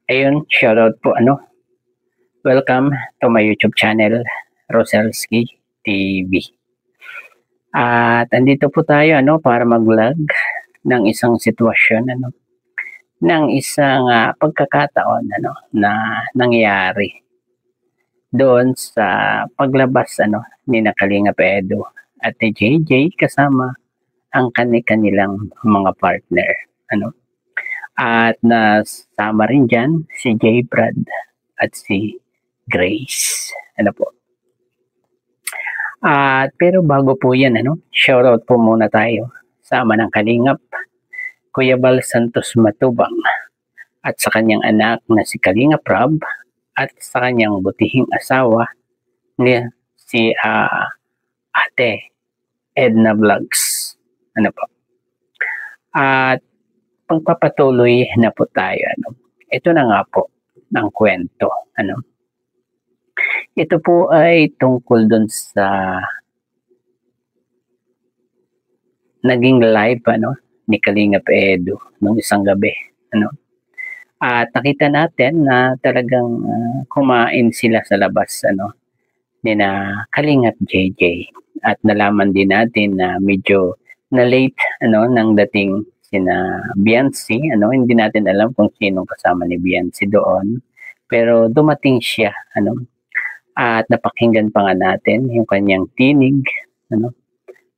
Ayun, shoutout po welcome to my YouTube channel, Roselski TV. At andito po tayo para mag-vlog ng isang sitwasyon ng isang pagkakataon na nangyari doon sa paglabas ni Kalingap Edo at ni JJ kasama ang kanilang mga partner. At nasama rin dyan si J. Brad at si Grace. Pero bago po yan, shoutout po muna tayo sa ama ng Kalingap, Kuya Bal Santos Matubang, at sa kanyang anak na si Kalingap Rob, at sa kanyang butihing asawa ni si Ate Edna Vlogs. At pagpapatuloy na po tayo. Ito na nga po ng kwento. Ito po ay tungkol dun sa naging live ni Kalingap Edo nung isang gabi. At nakita natin na talagang kumain sila sa labas ni na Kalingap JJ. At nalaman din natin na medyo na late nang dating sina Biancy. Hindi natin alam kung sinong kasama ni Biancy doon. Pero dumating siya. At napakinggan pa nga natin yung kanyang tinig.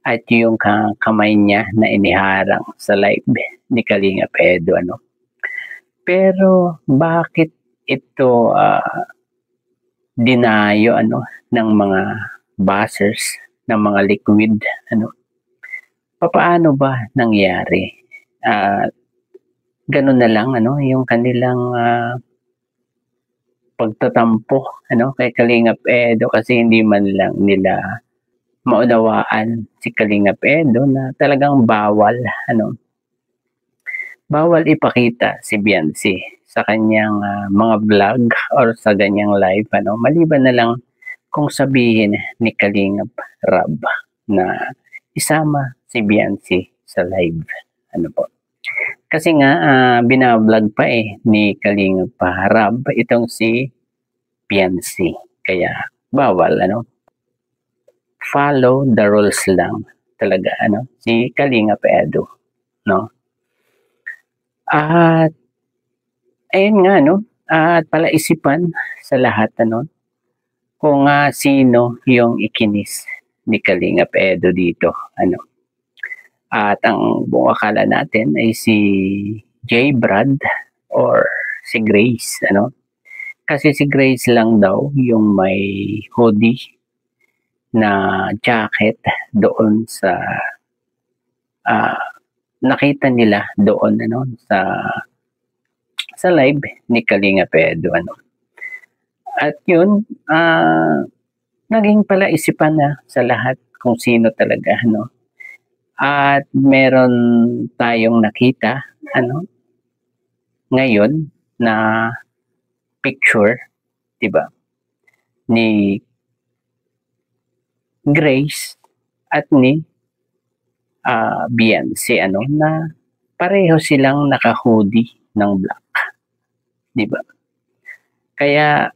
At yung kamay niya na iniharang sa live ni Kalingap Edo. Pero bakit ito dinayo ng mga buzzers, ng mga liquid? Paano ba nangyari? Ganun na lang yung kanilang pagtatampo kay Kalingap Edo, kasi hindi man lang nila maunawaan si Kalingap Edo na talagang bawal ipakita si Biancy sa kanyang mga vlog or sa ganyang live maliban na lang kung sabihin ni Kalingap Rob na isama si Biancy sa live. Kasi nga binablog pa ni Kalingap Rob itong si Biancy, kaya bawal follow the rules lang talaga si Kalingap Edo at ayun nga at palaisipan sa lahat kung sino yung ikinis ni Kalingap Edo dito at ang buong akala natin ay si J. Brad or si Grace kasi si Grace lang daw yung may hoodie na jacket doon sa nakita nila doon sa live ni Kalingap Edo at yun naging palaisipan na sa lahat kung sino talaga at meron tayong nakita ngayon na picture, diba, ni Grace at ni Biancy na pareho silang naka-hoodie ng black, diba? Kaya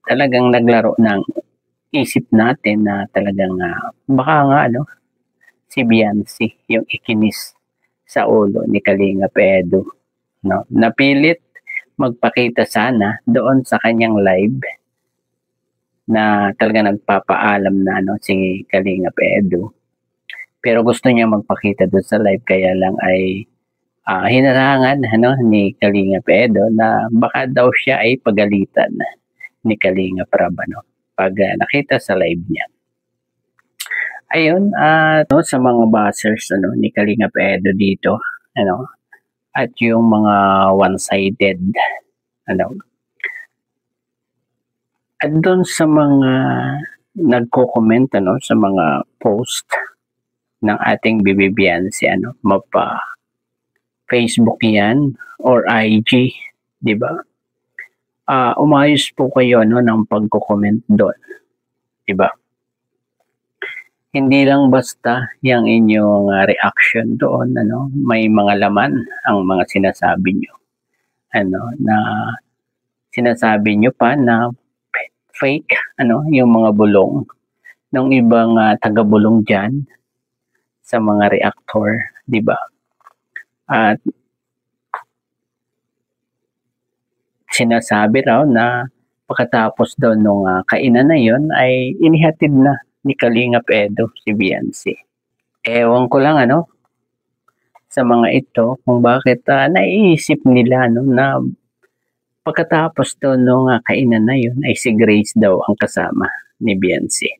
talagang naglaro ng isip natin na talagang baka nga si Biancy yung ikinis sa ulo ni Kalingap Edo napilit magpakita sana doon sa kanyang live na talaga nagpapaalam na si Kalingap Edo, pero gusto niya magpakita doon sa live, kaya lang ay hinarangan ni Kalingap Edo na baka daw siya ay pagalitan ni Kalingap Rob pag nakita sa live niya. Ayun, sa mga buzzers ni Kalingap Edo dito at yung mga one-sided at doon sa mga nagko-comment sa mga post ng ating Bibi Biancy mapa Facebook yan or IG, di ba? Umayos po kayo ng pagko-comment doon, di ba? Hindi lang basta yung inyong reaction doon may mga laman ang mga sinasabi nyo na sinasabi nyo pa na fake, yung mga bulong ng ibang taga-bulong dyan sa mga reactor, di ba? At sinasabi raw na pagkatapos daw nung kainan na yon ay inihatid na ni Kalingap Edo si Beyonce. Ewan ko lang sa mga ito kung bakit naiisip nila na pagkatapos daw nung kainan na yon ay si Grace daw ang kasama ni Beyonce.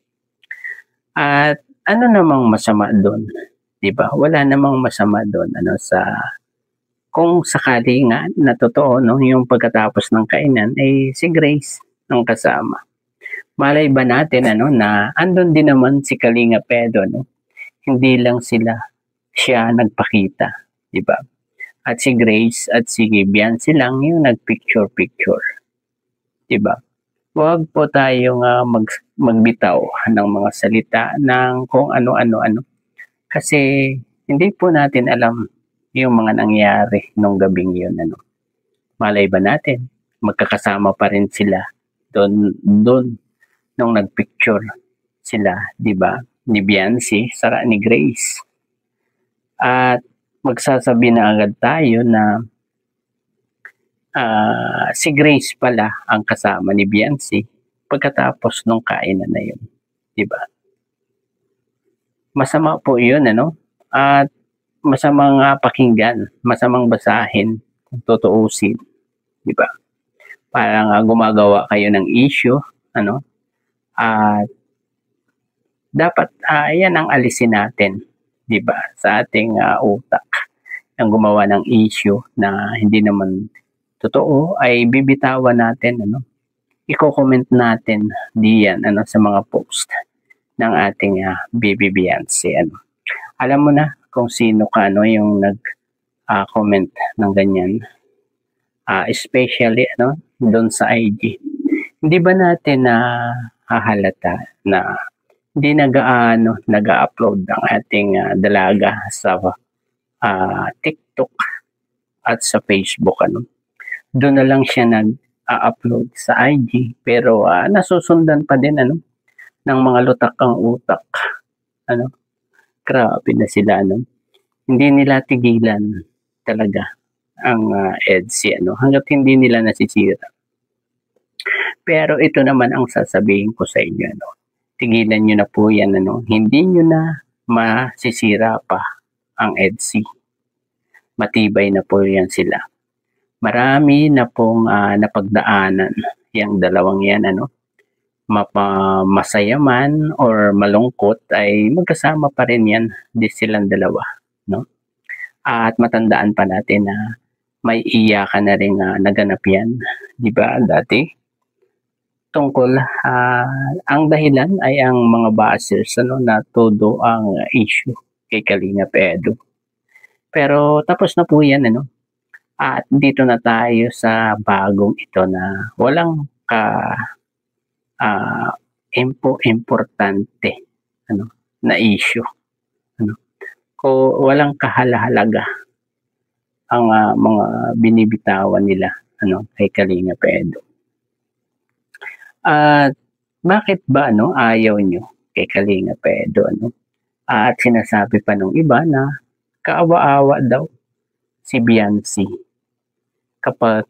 At ano namang masama doon, 'di ba? Wala namang masama doon sa kung sakali nga na totoo yung pagkatapos ng kainan ay si Grace ang kasama. Malay ba natin na andun din naman si Kalinga Pedro, hindi lang siya nagpakita, di ba? At si Grace at si Beyonce lang yung nagpicture-picture, di ba? Huwag po tayong magbitaw ng mga salita ng kung ano-ano. Kasi hindi po natin alam yung mga nangyari nung gabing yun. Malay ba natin, magkakasama pa rin sila doon nung nagpicture sila, di ba? Ni Beyonce saka ni Grace. At magsasabi na agad tayo na si Grace pala ang kasama ni Beyonce pagkatapos nung kainan na yun, di ba? Masama po yun, at masamang pakinggan, masamang basahin kung tutuusin, di ba? Parang gumagawa kayo ng issue, at dapat yan ang alisin natin, di ba? Sa ating utak, ang gumawa ng issue na hindi naman totoo ay bibitawan natin, i-comment natin diyan sa mga post ng ating Baby Beyonce. Alam mo na kung sino ka yung nag-comment ng ganyan, especially doon sa IG. Hindi ba natin hahalata na hindi nag-upload ang ating dalaga sa TikTok at sa Facebook, doon na lang siya nag-upload sa IG, pero nasusundan pa din ng mga lutakang utak, grabe na sila, hindi nila tigilan talaga ang EDSI, hanggat hindi nila nasisira. Pero ito naman ang sasabihin ko sa inyo, tigilan nyo na po yan, hindi nyo na masisira pa ang EDSI. Matibay na po yan sila. Marami na pong napagdaanan yung dalawang yan, masaya man or malungkot ay magkasama pa rin yan di silang dalawa, at matandaan pa natin na may iyakan na rin naganap yan, di ba, dati tungkol ang dahilan ay ang mga basers na todo ang issue kay Kalinga Pedro. Pero tapos na po yan, at dito na tayo sa bagong ito na walang importante na issue, ko walang kahalahalaga ang mga binibitawan nila kay Kalinga Pedro. At bakit ba ayaw nyo kay Kalinga Pedro, at sinasabi pa nung iba na kaawa-awa daw si Beyonce kapag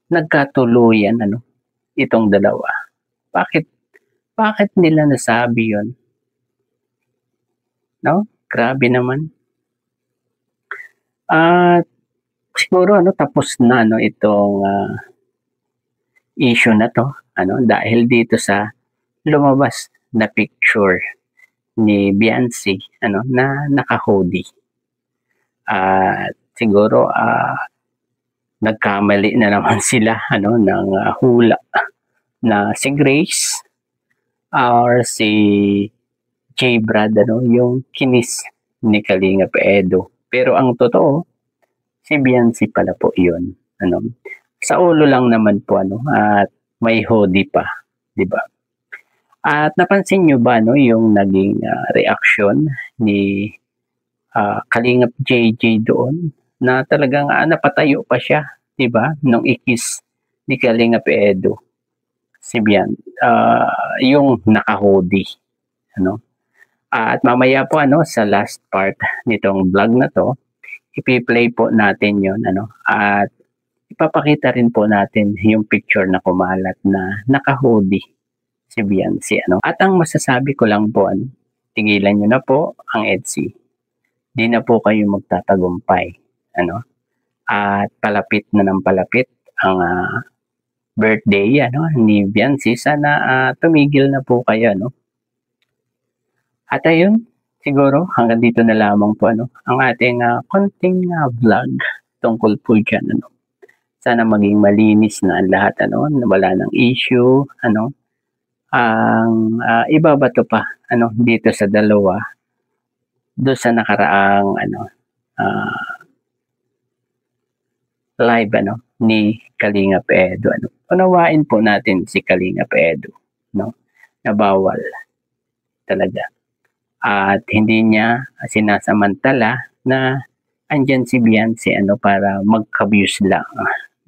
nagkatuluyan itong dalawa. Bakit nila nasabi yon? Grabe naman. At siguro tapos na itong issue na to, dahil dito sa lumabas na picture ni Beyonce na naka-hoodie. At siguro nagkamali na naman sila ng hula na si Grace or si J. Brad yung kinis ni Kalinga Pedro. Pero ang totoo, si Beyonce pala po yun. Sa ulo lang naman po at may hoodie pa, di ba? At napansin nyo ba yung naging reaction ni Kalingap JJ doon na talagang napatayo pa siya 'di ba? Nung ikis ni Kalingap Edo, si Bian, yung naka-hoodie, ano? At mamaya po ano, sa last part nitong vlog na 'to, ipi-play po natin 'yon ano, at ipapakita rin po natin yung picture na kumalat na naka-hoodie si Beyonce ano. At ang masasabi ko lang po ano, tigilan niyo na po ang EDSI. 'Di na po kayo magtatagumpay ano. At palapit na ng palapit ang birthday ano ni Beyonce. Sana tumigil na po kayo no. At ayun, siguro hanggang dito na lamang po ano ang ating konting vlog tungkol po diyan ano. Sana maging malinis na ang lahat ano, wala ng issue ano. Ang ibabato pa ano dito sa dalawa do sa nakaraang ano live ano ni Kalingap Edo ano. Unawain po natin si Kalingap Edo no, na bawal talaga. At hindi niya sinasamantala na andyan si Beyonce ano para magka-views lang,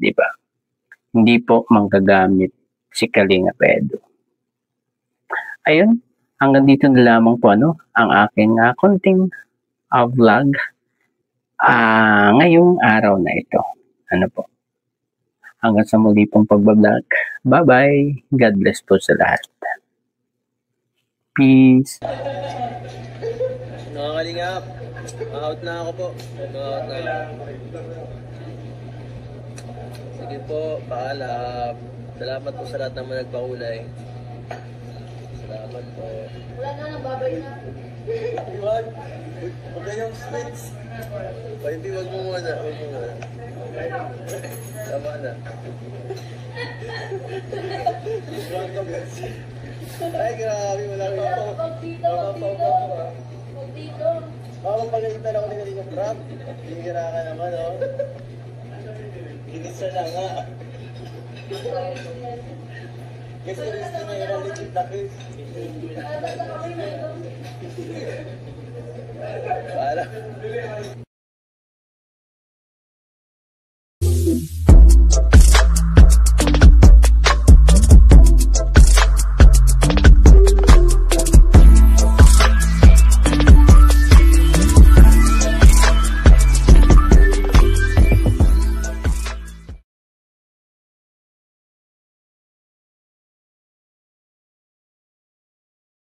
'di ba? Hindi po manggagamit si Kalingap Edo. Ayun, hanggang dito na lamang po ano ang aking konting vlog ngayong araw na ito. Ano po? Hanggang sa muli pong pagbablog. Bye-bye. God bless po sa lahat. Peace. Mga Kalingap, out na ako po. Out na ako. Sige po, paalam. Salamat po sa lahat ng mga nagpakulay. Salamat po. Wala na, nababay na. Iwan, huwag kayong sweets. Pwede, wag mo muna. Wag mo muna. Tama na. Ay, grabe. Wala ka po. Wag dito, wag dito. Wag dito. Pagalitan ako ng galing ng crap. Hihira ka naman, oh. Inis na nga. Kasi gusto na yung legit na kiss. Para.